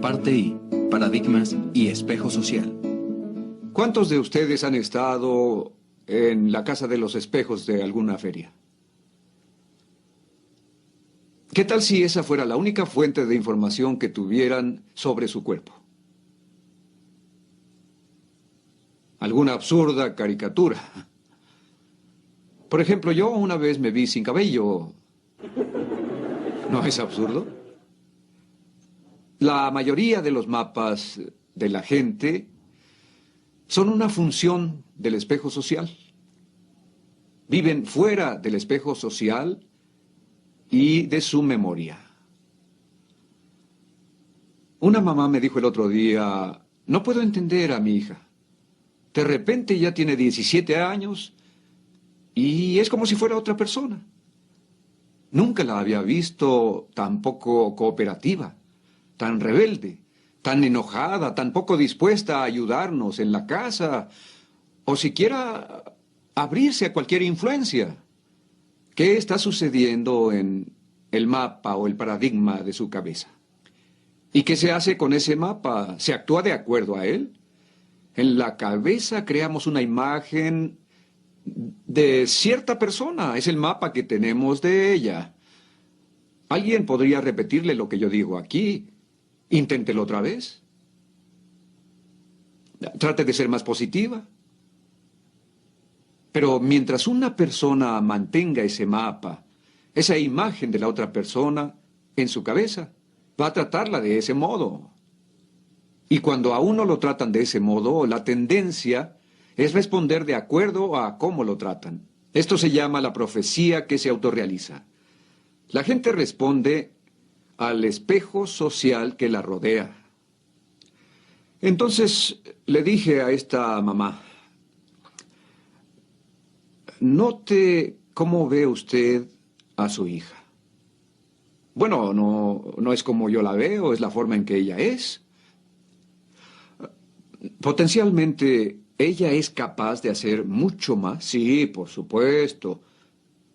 Parte I. Paradigmas y espejo social. ¿Cuántos de ustedes han estado en la Casa de los Espejos de alguna feria? ¿Qué tal si esa fuera la única fuente de información que tuvieran sobre su cuerpo? Alguna absurda caricatura. Por ejemplo, yo una vez me vi sin cabello. ¿No es absurdo? La mayoría de los mapas de la gente son una función del espejo social. Viven fuera del espejo social y de su memoria. Una mamá me dijo el otro día, no puedo entender a mi hija. De repente ya tiene 17 años y es como si fuera otra persona. Nunca la había visto tan poco cooperativa, tan rebelde, tan enojada, tan poco dispuesta a ayudarnos en la casa, o siquiera abrirse a cualquier influencia. ¿Qué está sucediendo en el mapa o el paradigma de su cabeza? ¿Y qué se hace con ese mapa? ¿Se actúa de acuerdo a él? En la cabeza creamos una imagen de cierta persona. Es el mapa que tenemos de ella. Alguien podría repetirle lo que yo digo aquí. Inténtelo otra vez. Trate de ser más positiva. Pero mientras una persona mantenga ese mapa, esa imagen de la otra persona en su cabeza, va a tratarla de ese modo. Y cuando a uno lo tratan de ese modo, la tendencia es responder de acuerdo a cómo lo tratan. Esto se llama la profecía que se autorrealiza. La gente responde al espejo social que la rodea. Entonces le dije a esta mamá, note cómo ve usted a su hija. Bueno, no es como yo la veo, es la forma en que ella es. Potencialmente, ella es capaz de hacer mucho más. Sí, por supuesto.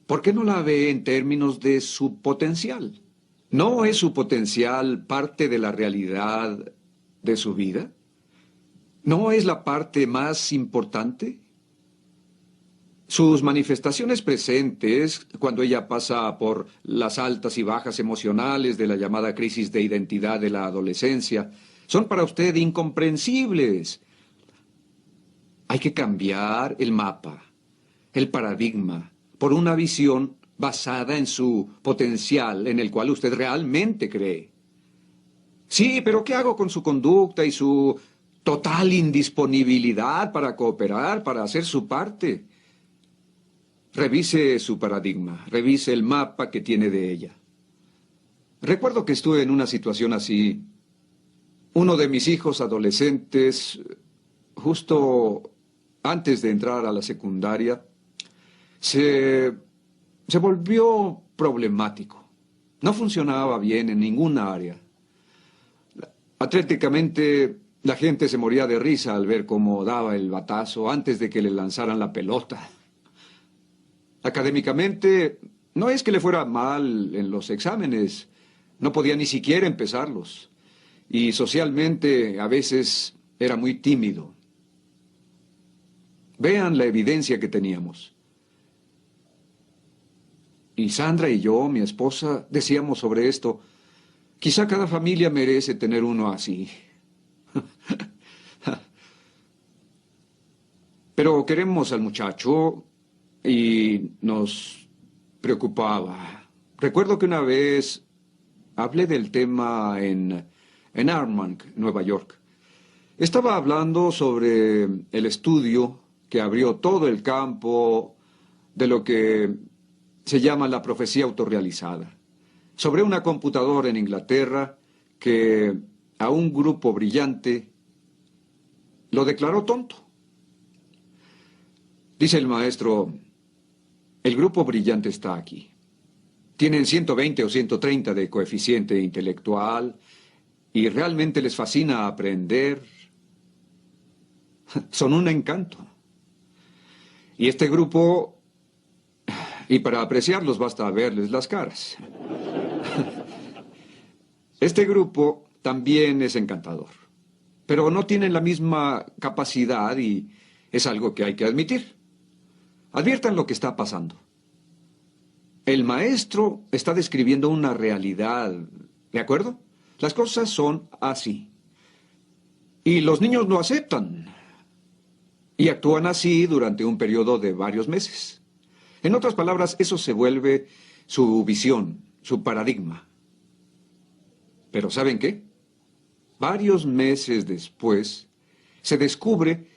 ¿Por qué no la ve en términos de su potencial? ¿No es su potencial parte de la realidad de su vida? ¿No es la parte más importante? Sus manifestaciones presentes, cuando ella pasa por las altas y bajas emocionales de la llamada crisis de identidad de la adolescencia, son para usted incomprensibles. Hay que cambiar el mapa, el paradigma, por una visión basada en su potencial, en el cual usted realmente cree. Sí, pero ¿qué hago con su conducta y su total indisponibilidad para cooperar, para hacer su parte? Revise su paradigma, revise el mapa que tiene de ella. Recuerdo que estuve en una situación así. Uno de mis hijos adolescentes, justo antes de entrar a la secundaria, se volvió problemático. No funcionaba bien en ninguna área. Atléticamente, la gente se moría de risa al ver cómo daba el batazo antes de que le lanzaran la pelota. Académicamente, no es que le fuera mal en los exámenes, no podía ni siquiera empezarlos. Y socialmente, a veces, era muy tímido. Vean la evidencia que teníamos. Y Sandra y yo, mi esposa, decíamos sobre esto, quizá cada familia merece tener uno así. Pero queremos al muchacho y nos preocupaba. Recuerdo que una vez hablé del tema en Armonk, Nueva York. Estaba hablando sobre el estudio que abrió todo el campo de lo que se llama la profecía autorrealizada. Sobre una computadora en Inglaterra que a un grupo brillante lo declaró tonto. Dice el maestro, el grupo brillante está aquí. Tienen 120 o 130 de coeficiente intelectual y realmente les fascina aprender. Son un encanto. Y este grupo, y para apreciarlos basta verles las caras. Este grupo también es encantador. Pero no tienen la misma capacidad y es algo que hay que admitir. Adviertan lo que está pasando. El maestro está describiendo una realidad, ¿de acuerdo? Las cosas son así. Y los niños lo aceptan. Y actúan así durante un periodo de varios meses. En otras palabras, eso se vuelve su visión, su paradigma. Pero ¿saben qué? Varios meses después, se descubre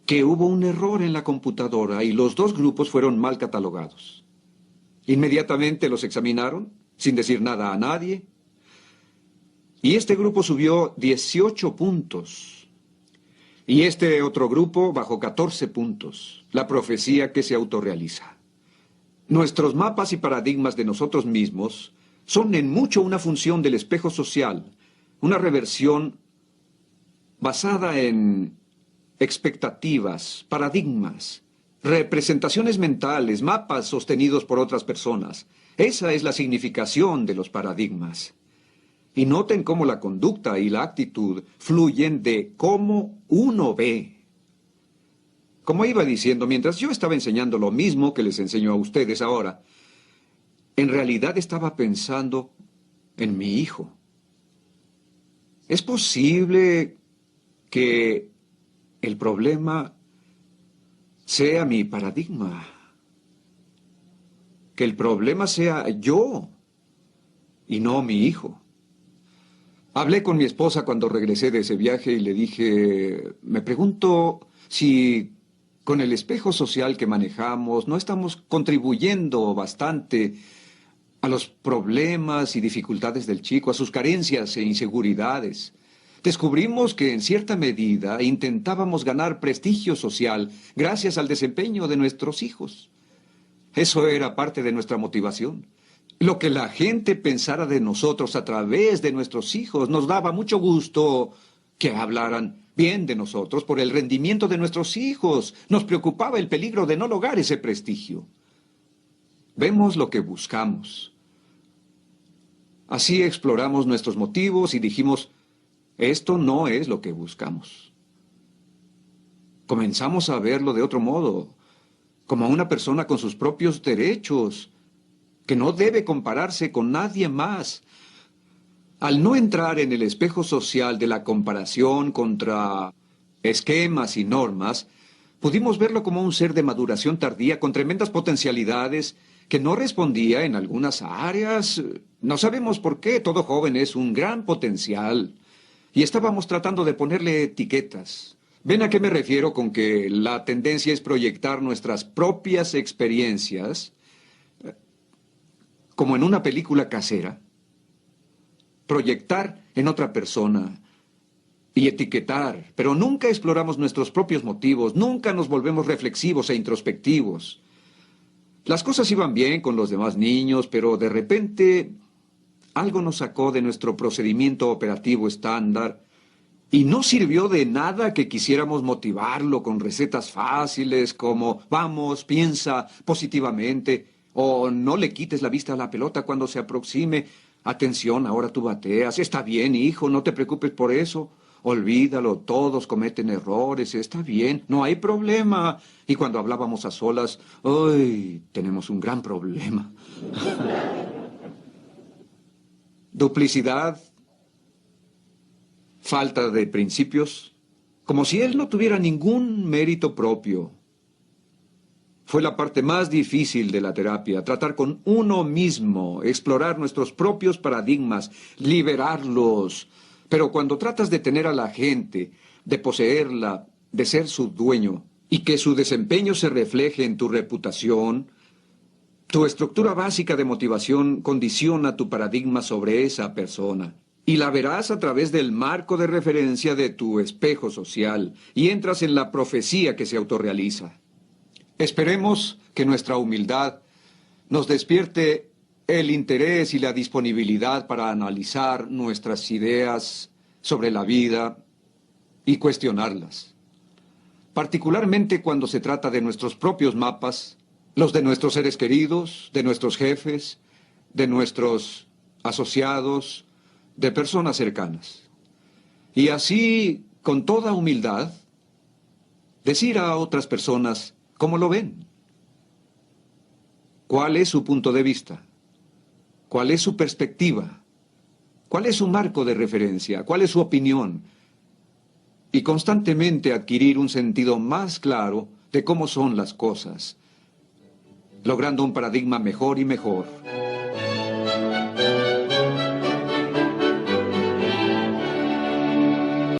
que hubo un error en la computadora y los dos grupos fueron mal catalogados. Inmediatamente los examinaron, sin decir nada a nadie, y este grupo subió 18 puntos. Y este otro grupo bajó 14 puntos. La profecía que se autorrealiza. Nuestros mapas y paradigmas de nosotros mismos son en mucho una función del espejo social, una reversión basada en expectativas, paradigmas, representaciones mentales, mapas sostenidos por otras personas. Esa es la significación de los paradigmas. Y noten cómo la conducta y la actitud fluyen de cómo uno ve. Como iba diciendo, mientras yo estaba enseñando lo mismo que les enseño a ustedes ahora, en realidad estaba pensando en mi hijo. ¿Es posible que el problema sea mi paradigma? Que el problema sea yo y no mi hijo. Hablé con mi esposa cuando regresé de ese viaje y le dije, me pregunto si con el espejo social que manejamos no estamos contribuyendo bastante a los problemas y dificultades del chico, a sus carencias e inseguridades. Descubrimos que en cierta medida intentábamos ganar prestigio social gracias al desempeño de nuestros hijos. Eso era parte de nuestra motivación. Lo que la gente pensara de nosotros a través de nuestros hijos nos daba mucho gusto que hablaran bien de nosotros por el rendimiento de nuestros hijos. Nos preocupaba el peligro de no lograr ese prestigio. Vemos lo que buscamos. Así exploramos nuestros motivos y dijimos, esto no es lo que buscamos. Comenzamos a verlo de otro modo, como una persona con sus propios derechos, que no debe compararse con nadie más. Al no entrar en el espejo social de la comparación contra esquemas y normas, pudimos verlo como un ser de maduración tardía con tremendas potencialidades que no respondía en algunas áreas. No sabemos por qué, todo joven es un gran potencial. Y estábamos tratando de ponerle etiquetas. ¿Ven a qué me refiero con que la tendencia es proyectar nuestras propias experiencias como en una película casera? Proyectar en otra persona y etiquetar, pero nunca exploramos nuestros propios motivos, nunca nos volvemos reflexivos e introspectivos. Las cosas iban bien con los demás niños, pero de repente algo nos sacó de nuestro procedimiento operativo estándar y no sirvió de nada que quisiéramos motivarlo con recetas fáciles como vamos, piensa positivamente, o no le quites la vista a la pelota cuando se aproxime. Atención, ahora tú bateas. Está bien, hijo, no te preocupes por eso. Olvídalo, todos cometen errores, está bien, no hay problema. Y cuando hablábamos a solas, ¡ay! Tenemos un gran problema. Duplicidad, falta de principios, como si él no tuviera ningún mérito propio. Fue la parte más difícil de la terapia, tratar con uno mismo, explorar nuestros propios paradigmas, liberarlos. Pero cuando tratas de tener a la gente, de poseerla, de ser su dueño, y que su desempeño se refleje en tu reputación, tu estructura básica de motivación condiciona tu paradigma sobre esa persona. Y la verás a través del marco de referencia de tu espejo social, y entras en la profecía que se autorrealiza. Esperemos que nuestra humildad nos despierte el interés y la disponibilidad para analizar nuestras ideas sobre la vida y cuestionarlas. Particularmente cuando se trata de nuestros propios mapas, los de nuestros seres queridos, de nuestros jefes, de nuestros asociados, de personas cercanas. Y así, con toda humildad, decir a otras personas cómo lo ven. ¿Cuál es su punto de vista? ¿Cuál es su perspectiva? ¿Cuál es su marco de referencia? ¿Cuál es su opinión? Y constantemente adquirir un sentido más claro de cómo son las cosas, logrando un paradigma mejor y mejor.